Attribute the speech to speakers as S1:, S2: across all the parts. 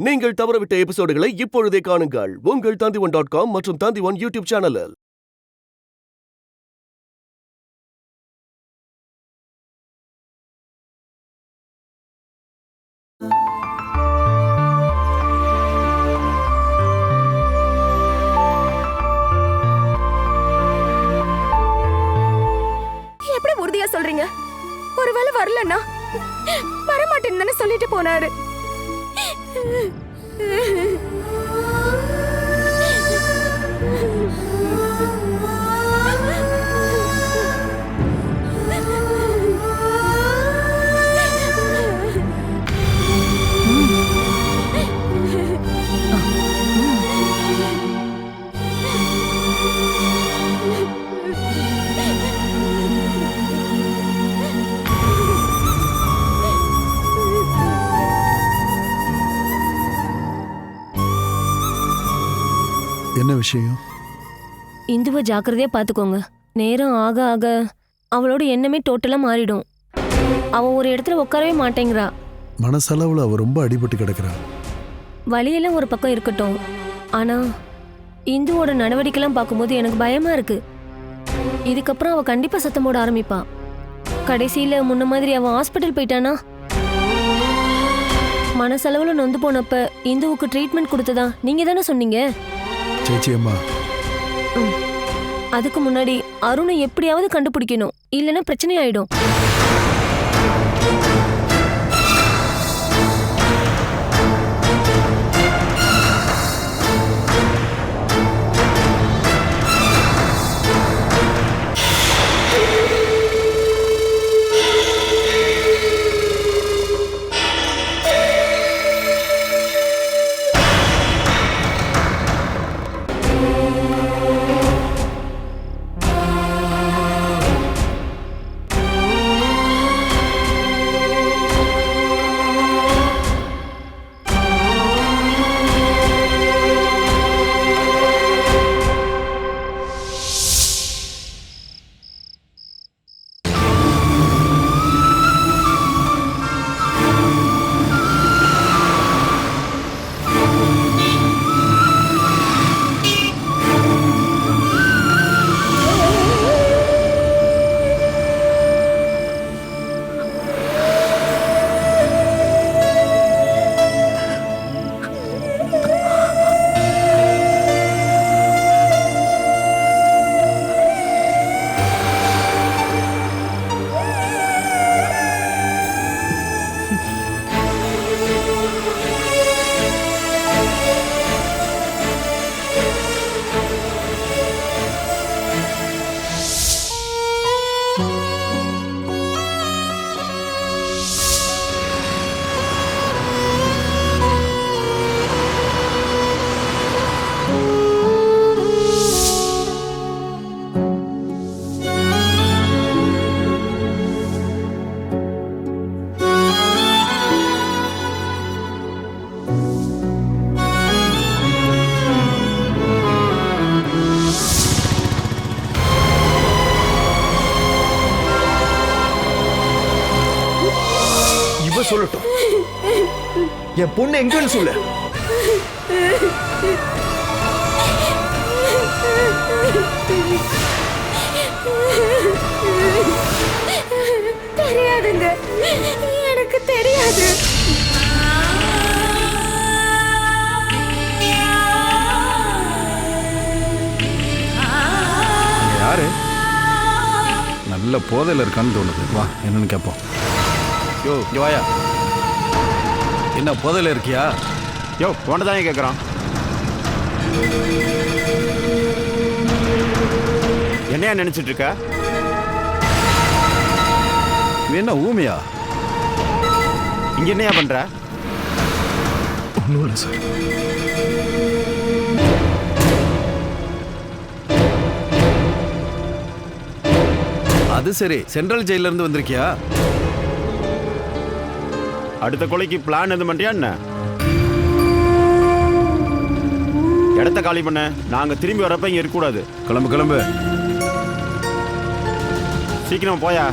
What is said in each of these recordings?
S1: நீங்கள் தவறவிட்ட எபிசோடுகளை இப்பொழுதே காணுங்கள் உங்கள் Tandivan.com மற்றும் Tandivan யூடியூப் சேனலில்.
S2: எப்படி உறுதியா சொல்றீங்க? ஒருவேளை வரலன்னா வரமாட்டேன்னு தானே சொல்லிட்டு போனாரு.
S3: என்ன விஷயம்?
S4: இந்துவை ஜாக்கிரதையா பாத்துக்கோங்க. நேரம் ஆக ஆக அவளோட எண்ணமே டோட்டலா மாறிடும். அவ ஒரு இடத்துல உட்காரவே மாட்டேங்கிறா.
S3: மனசளவுல அவ ரொம்ப அடிபட்டு கிடக்குறா.
S4: வழியெல்லாம் ஒரு பக்கம் இருக்கட்டும், ஆனா இந்துவோட நடவடிக்கைலாம் பார்க்கும்போது எனக்கு பயமா இருக்கு. இதுக்கப்புறம் அவ கண்டிப்பா சத்தம் போட ஆரம்பிப்பா. கடைசியில முன்ன மாதிரி அவ ஹாஸ்பிட்டல் போயிட்டானா? மனசளவுல நொந்து போனப்ப இந்துவுக்கு ட்ரீட்மெண்ட் கொடுத்ததா நீங்க தானே சொன்னீங்க?
S3: சேச்சி அம்மா,
S4: அதுக்கு முன்னாடி அருணை எப்படியாவது கண்டுபிடிக்கணும், இல்லைன்னா பிரச்சனை ஆயிடும்.
S1: சொல்லட்டும், என் பொண்ணு எங்கன்னு சொல்லு.
S2: தெரியாதுங்க, எனக்கு தெரியாது.
S5: யாரு? நல்ல போதையில் இருக்கான்னு தோணுது. வா, என்னன்னு கேட்போம். யோ, இங்க வாயா. என்ன போதையில் இருக்கியா?
S6: யோ, உன்னை கேட்குறான். என்னையா நினைச்சிட்டு இருக்க?
S5: என்ன ஊமையா?
S6: இங்க என்னையா பண்ற?
S3: ஒன்றும் இல்லை சார்.
S5: அது சரி, சென்ட்ரல் ஜெயில இருந்து வந்திருக்கியா?
S6: அடுத்த கொலைக்கு பிளான் எதுவும் பண்றியா என்ன? இடத்த காலி பண்ண, நாங்க திரும்பி வரப்ப இங்க இருக்கக்கூடாது.
S5: கிளம்பு கிளம்பு.
S6: சீக்கிரம் போயா.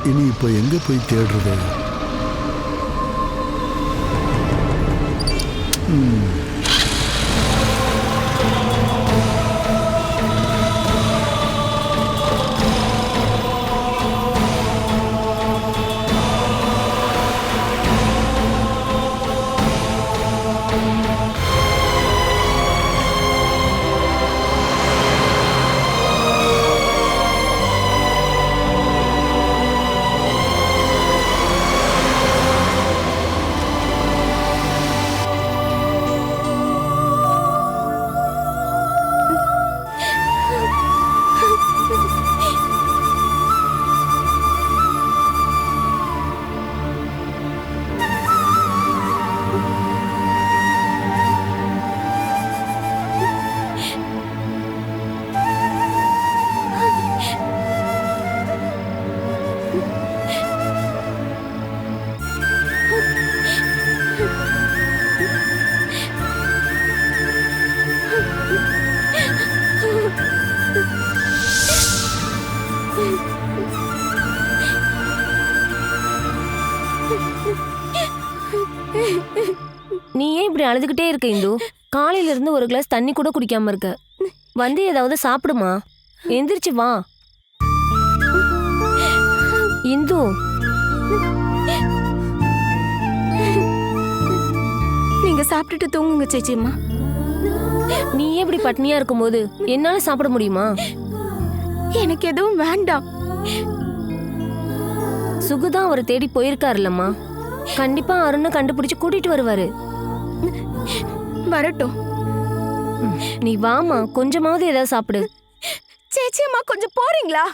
S3: இனி இப்போ எங்க போய் தேடுறது?
S4: நீ ஏன் இப்படி அழுதுகிட்டே இருக்க இந்து? காலையில இருந்து ஒரு கிளாஸ் தண்ணி கூட குடிக்காம இருக்க. வந்து ஏதாவது சாப்பிடுமா. எந்திரிச்சு வா இந்து.
S2: நீங்க சாப்பிட்டுட்டு தூங்குங்க சேச்சியம்மா.
S4: நீ ஏன் இப்படி பட்னியா இருக்கும்போது என்னால சாப்பிட முடியுமா?
S2: எனக்கு எதுவும் வேண்டாம்.
S4: சுகுதான் அவரை தேடி போயிருக்காருல்லம்மா. கண்டிப்பா அருணை கண்டுபிடிச்சு கூட்டிட்டு வருவாரு.
S2: வரட்டும்.
S4: நீ வாமா, கொஞ்சமாவது ஏதாவது சாப்பிடு.
S2: சேச்சியம்மா கொஞ்சம் போறீங்களா?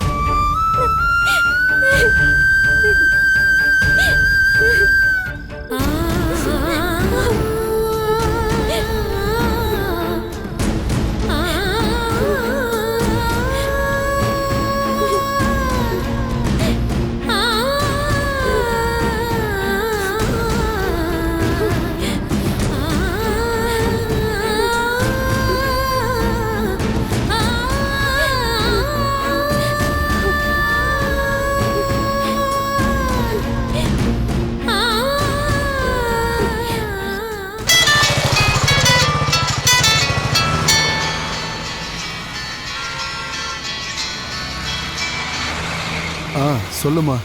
S3: சொல்லுமா.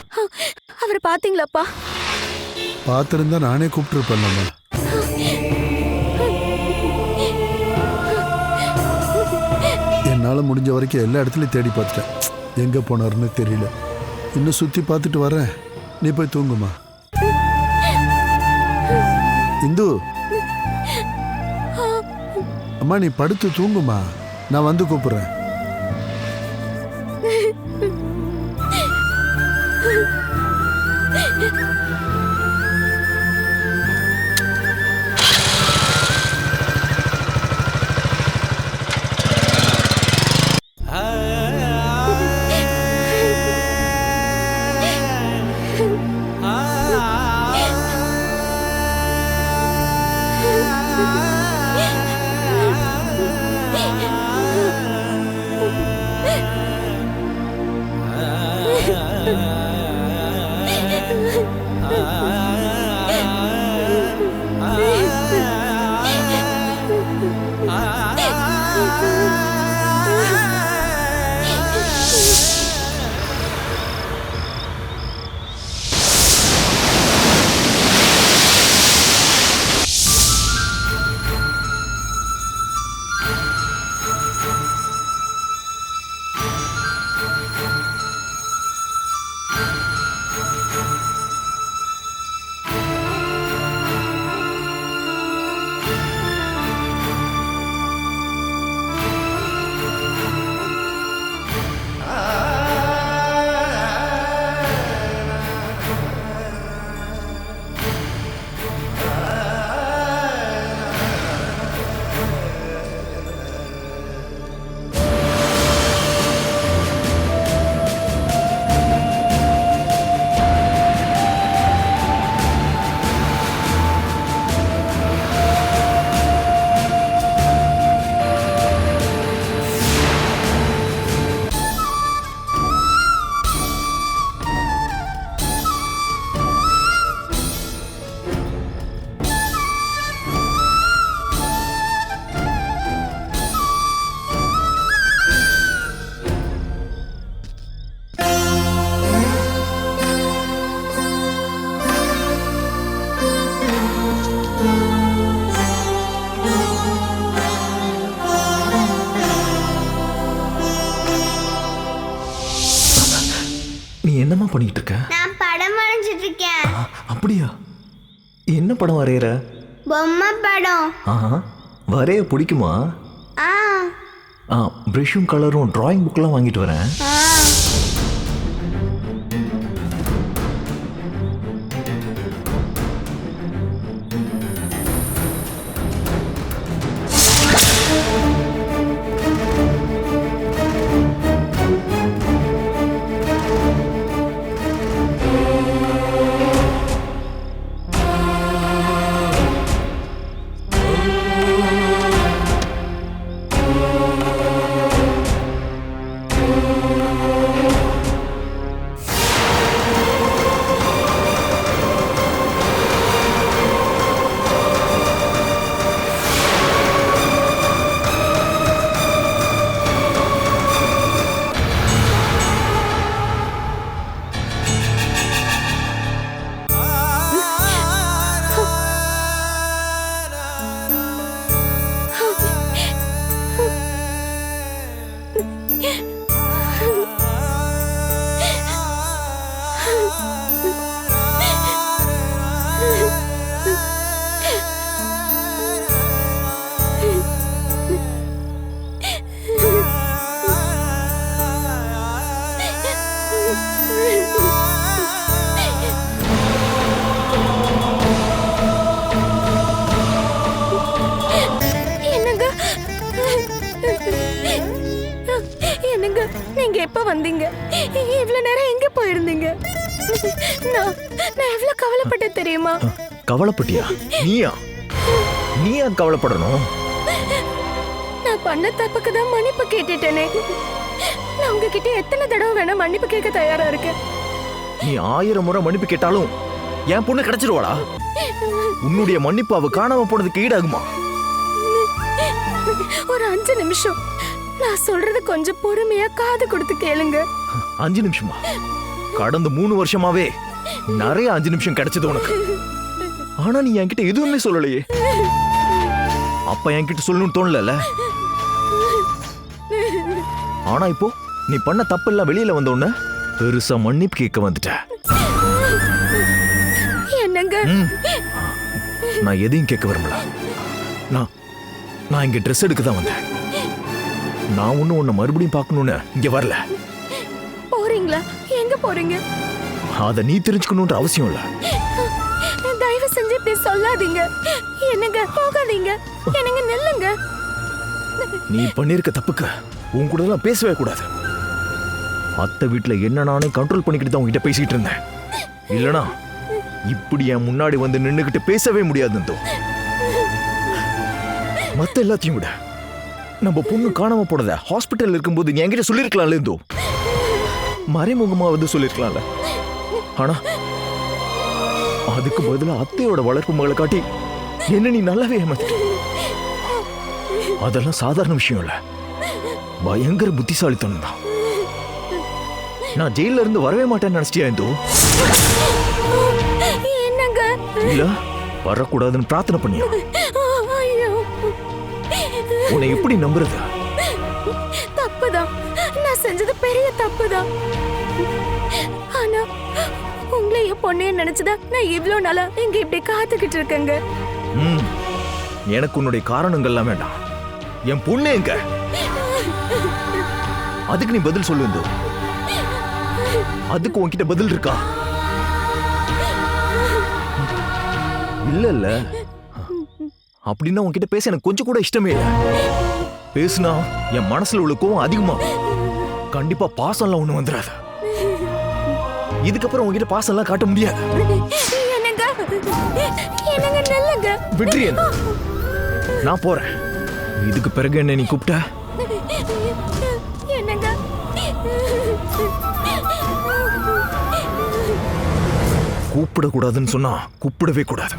S2: அவர் பாத்தீங்களாப்பா?
S3: பார்த்திருந்தா நானே கூப்பிட்டுருப்பேன்லம்மா. என்னால முடிஞ்ச வரைக்கும் எல்லா இடத்துலயும் தேடி பார்த்துட்டேன். எங்க போனாருன்னு தெரியல. இன்னும் சுத்தி பார்த்துட்டு வரேன். நீ போய் தூங்குமா. இந்து அம்மா, நீ படுத்து தூங்குமா. நான் வந்து கூப்பிடுறேன்.
S7: என்னம்மா பண்ணிட்டு இருக்க?
S8: நான் படம் வரைஞ்சிட்டு இருக்கேன்.
S7: அப்படியா? என்ன படம் வரையற?
S8: பொம்மை படம்.
S7: ஆஹா, வரைய பிடிக்குமா?
S8: ஆ
S7: ப்ரஷும் கலரும் டிராயிங் புக்கெல்லாம் வாங்கிட்டு வரேன்.
S8: ஆ
S2: என்னங்க நீங்க எப்ப வந்தீங்க? இவ்வளவு நேரம் எங்க போயிருந்தீங்க? நான் எவ்வளவு கவலைப்பட்டேன் தெரியுமா?
S7: கவலைப்பட்டியா? நீயா கவலைப்படணும்?
S2: நான் பண்ண தப்புக்கு தான் மன்னிப்பு கேட்டுட்டேனே. நான் உங்ககிட்ட எத்தனை தடவை வேணா மன்னிப்பு கேட்க தயாரா இருக்கேன்.
S7: நீ 1000 முறை மன்னிப்பு கேட்டாலும் என் பொண்ணு கிடைச்சிருவாளா? உன்னுடைய மன்னிப்பு அவ காணாம போனதுக்கு ஈடாகுமா?
S2: ஒரு 5 நிமிஷம் நான் சொல்றது கொஞ்சம் பொறுமையா காது கொடுத்து கேளுங்க.
S7: 5 நிமிஷமா? கடந்த 3 வருஷமாவே நிறைய 5 நிமிஷம் கிடைச்சது உனக்கு. ஆனா நீ என்கிட்ட எதுவுமே சொல்லலையே. அப்ப என்கிட்ட சொல்லணும்னு தோணல. ஆனா இப்போ நீ பண்ண தப்பு எல்லாம் வெளியில வந்த உடனே பெருசா மன்னிப்பு கேட்க வந்துட்ட.
S2: என்னங்க?
S7: நான் எதையும் கேட்க விரும்பல. நான் இங்க ட்ரெஸ் எடுக்க தான் வந்தேன். நான் ஒன்னும் உன்னை மறுபடியும் பார்க்கணும்னு இங்க வரல.
S2: போறீங்களா? எங்க போறீங்க?
S7: அத நீ தெரிஞ்சுக்கணும்ன்ற அவசியம் இல்ல.
S2: தயவு செஞ்சு இப்படி சொல்லாதீங்க. என்னங்க போகாதீங்க. என்னங்க நில்லுங்க.
S7: நீ பண்ணிருக்க தப்புக்கு உன் கூட எல்லாம் பேசவே கூடாது. அத்தை வீட்டுல என்ன நானே கண்ட்ரோல் பண்ணிக்கிட்டு தான் உங்ககிட்ட பேசிட்டு இருந்தேன். இல்லனா இப்படி என் முன்னாடி வந்து நின்னுகிட்டு பேசவே முடியாது. மத்த எல்லாத்தையும் விட நம்ம பொண்ணு காணாம போனத ஹாஸ்பிட்டல் இருக்கும்போது நீ என்கிட்ட சொல்லிருக்கலாம்ல. இருந்தோ மறைமுகமா வந்து சொல்லிருக்கலாம்ல. ஆனா அதுக்கு பதிலா அத்தையோட வளர்ப்பு மகளை காட்டி என்ன நீ நல்லாவே ஏமாத்திட்ட. அதெல்லாம் சாதாரண விஷயம் இல்ல, பயங்கர புத்திசாலித்தனம் தான். நான் ஜெயில இருந்து வரவே மாட்டேன்னு நினைச்சிட்டியா? இந்தோ
S2: என்னங்க?
S7: இல்ல வரக்கூடாதுன்னு பிரார்த்தனை பண்ணியா? உன்னை எப்படி நம்புறது?
S2: தப்புதான், நான் செஞ்சது பெரிய தப்புதான். ஆனா உங்களை என் பொண்ணே நினைச்சதா நான் இவ்ளோ நாளா இங்க இப்படி காத்துக்கிட்டு இருக்கேங்க.
S7: எனக்கு உன்னுடைய காரணங்கள்லாம் வேண்டாம். என் பொண்ணு எங்க? அதுக்கு நீ பதில் சொல்லு. அதுக்கு உன்கிட்ட பதில் இருக்கா? இல்ல அப்படின்னா உன்கிட்ட பேச எனக்கு கொஞ்சம் கூட இஷ்டமே இல்லை. பேசுனா என் மனசுல உள்ள கோவம் அதிகமா. கண்டிப்பா பாசம்லாம் ஒண்ணு வந்துடாது. இதுக்கப்புறம் உன்கிட்ட பாசம்லாம் காட்ட முடியாது. விட்ரி, நான் போறேன். இதுக்கு பிறகு என்ன நீ கூப்பிட்ட? கூப்பிடக்கூடாதுன்னு சொன்னா கூப்பிடவே கூடாது.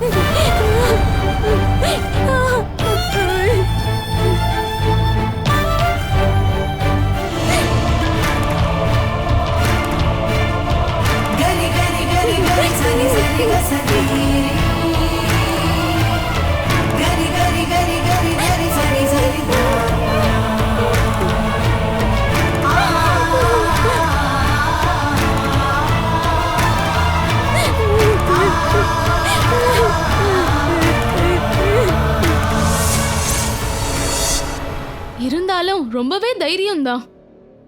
S9: இருந்தாலும் ரொம்பவே தைரியம்தான்.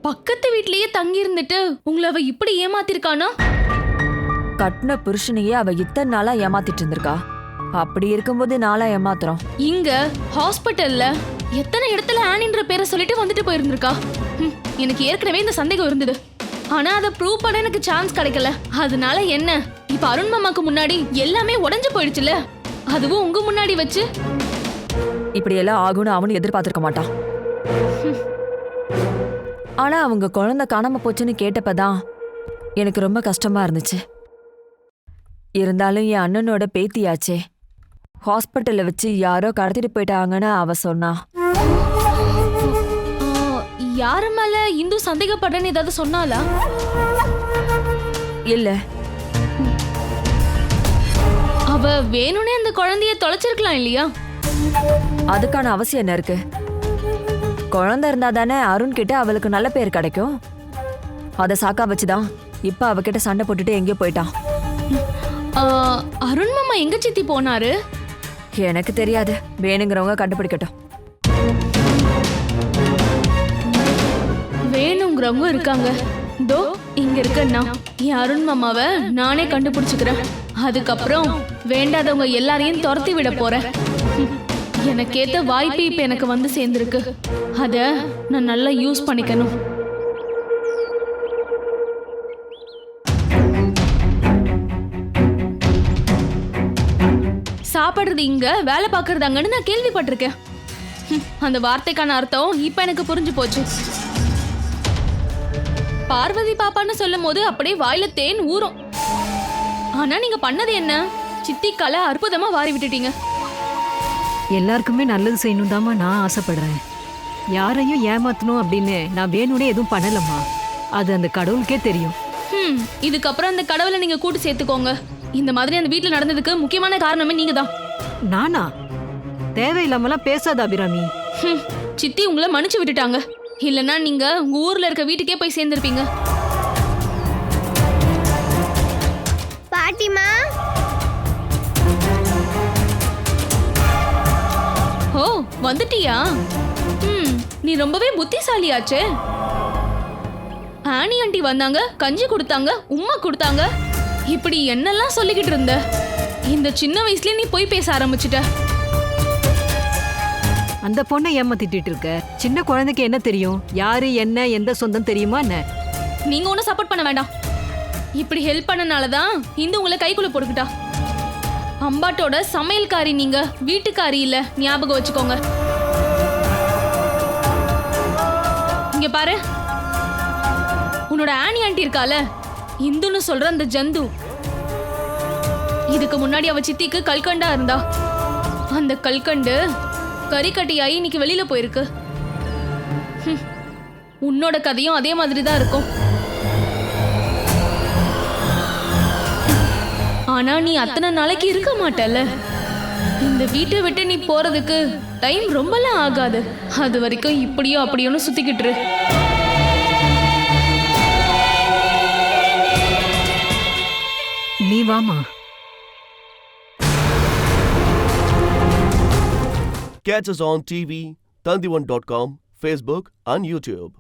S9: பக்கத்து வீட்லயே தங்கி இருந்துட்டு உங்களை அவ இப்படி ஏமாத்திருக்கானா?
S10: கட்டின புருஷனையே அவ இத்தனை நாளா ஏமாத்திட்டு இருந்திருக்கா. அப்படி இருக்கும்போது நாளா ஏமாத்துறோம்.
S9: இங்க ஹாஸ்பிட்டல்ல எத்தனை இடத்துல ஆனின்ற பேரை சொல்லிட்டு வந்துட்டு போயிருந்திருக்கா. எனக்கு ஏற்கனவே இந்த சந்தேகம் இருந்தது. ஆனா அதை ப்ரூவ் பண்ண எனக்கு சான்ஸ் கிடைக்கல. அதனால என்ன, இப்ப அருண் மாமாக்கு முன்னாடி எல்லாமே உடைஞ்சு போயிடுச்சுல, அதுவும் உங்க முன்னாடி வச்சு.
S10: இப்படி எல்லாம் ஆகும்னு அவனு எதிர்பார்த்திருக்க மாட்டான். ஆனா அவங்க குழந்தை காணாம போச்சுன்னு கேட்டப்பதான் எனக்கு ரொம்ப கஷ்டமா இருந்துச்சு. இருந்தாலும் என் அண்ணனோட பேத்தியாச்சே, ஹாஸ்பிட்டல்ல வச்சு யாரோ கடத்திட்டு போயிட்டாங்கன்னு அவ சொன்னா.
S9: யாரு மேல இந்து சந்தேகப்படுறேன்னு ஏதாவது சொன்னாலா?
S10: இல்ல,
S9: அவ வேணும்னே அந்த குழந்தைய தொலைச்சிருக்கலாம் இல்லையா?
S10: அதுக்கான அவசியம் என்ன இருக்கு? குழந்தை இருந்தா தானே அருண் கிட்ட அவளுக்கு நல்ல பேர் கிடைக்கும். அதை சாக்கா வச்சுதான் இப்ப அவகிட்ட சண்டை போட்டுட்டு எங்கேயோ போயிட்டான்.
S9: அருண் மாமா எங்க சித்தி போனாரு?
S10: எனக்கு தெரியாது, வேணுங்கிறவங்க கண்டுபிடிக்கட்டும்.
S9: வேணுங்கிறவங்க இருக்காங்க. தோ இங்க இருக்கண்ணா, என் அருண் மாமாவை நானே கண்டுபிடிச்சுக்கிறேன். அதுக்கப்புறம் வேண்டாதவங்க எல்லாரையும் துரத்தி விட போறேன். எனக்கேத்த வாய்ப்பு இப்ப எனக்கு வந்து சேர்ந்திருக்கு. அத நான் நல்லா யூஸ் பண்ணிக்கணும். சாப்பிடுறது இங்க, வேலை பார்க்கறது அங்கன்னு நான் கேள்விப்பட்டிருக்கேன். அந்த வார்த்தைக்கான அர்த்தம் இப்ப எனக்கு புரிஞ்சு போச்சு. பார்வதி பாப்பான்னு சொல்லும் போது அப்படியே வாயில தேன் ஊறும். ஆனா நீங்க பண்ணது என்ன? சித்திக்கால அற்புதமா வாரி விட்டுட்டீங்க.
S11: எல்லாருக்குமே நல்லது செய்யணும் தாமா நான் ஆசைப்படுறேன். யாரையும் ஏமாத்தணும் அப்படின்னு நான் வேணும்னே எதுவும் பண்ணலம்மா. அது அந்த கடவுளுக்கே தெரியும்.
S9: இதுக்கப்புறம் அந்த கடவுளை நீங்க கூட்டு சேர்த்துக்கோங்க. இந்த மாதிரி அந்த வீட்டுல நடந்ததுக்கு முக்கியமான காரணமே நீங்க தான்.
S11: நானா? தேவையில்லாமலாம் பேசாத அபிராமி.
S9: சித்தி உங்களை மன்னிச்சு விட்டுட்டாங்க. இல்லைன்னா நீங்க உங்க ஊர்ல இருக்க வீட்டுக்கே போய் சேர்ந்திருப்பீங்க.
S8: பாட்டிமா,
S9: ஓ வந்துட்டியா? நீ ரொம்பவே புத்திசாலியாச்சே. ஆனி ஆண்டி வந்தாங்க, கஞ்சி கொடுத்தாங்க, உம்மா கொடுத்தாங்க, இப்படி என்னெல்லாம் சொல்லிக்கிட்டு இருந்த. இந்த சின்ன வயசுல நீ போய் பேச ஆரம்பிச்சுட்ட.
S11: அந்த பொண்ணை ஏமாத்திட்டு இருக்க. சின்ன குழந்தைக்கு என்ன தெரியும்? யாரு என்ன எந்த சொந்தம் தெரியுமா என்ன?
S9: நீங்க ஒன்னும் சப்போர்ட் பண்ண வேண்டாம். இப்படி ஹெல்ப் பண்ணனாலதான் இந்து உங்களை கைக்குள்ள போட்டுக்கிட்டா. அம்பாட்டோட சமையல்காரி நீங்க, வீட்டுக்காரி இல்ல, ஞாபகம் வச்சுக்கோங்க. இங்க பாரு, உன்னோட ஆனி ஆண்டி இருக்கால, இந்துன்னு சொல்ற அந்த ஜந்து, இதுக்கு முன்னாடி அவ சித்திக்கு கல்கண்டா இருந்தா. அந்த கல்கண்டு கறிக்கட்டியாயி இன்னைக்கு வெளியில போயிருக்கு. உன்னோட கதையும் அதே மாதிரி தான் இருக்கும். ஆனா நீ அத்தனை நாளைக்கு இருக்க மாட்டல. இந்த வீட்டை விட்டு நீ போறதுக்கு டைம் ரொம்பலாம் ஆகாது. அது வரைக்கும் இப்படியோ அப்படியோன்னு சுத்திக்கிட்டு இரு.
S11: நீ வாமா.
S1: Catch us on TV, Tandivan.com, Facebook and YouTube.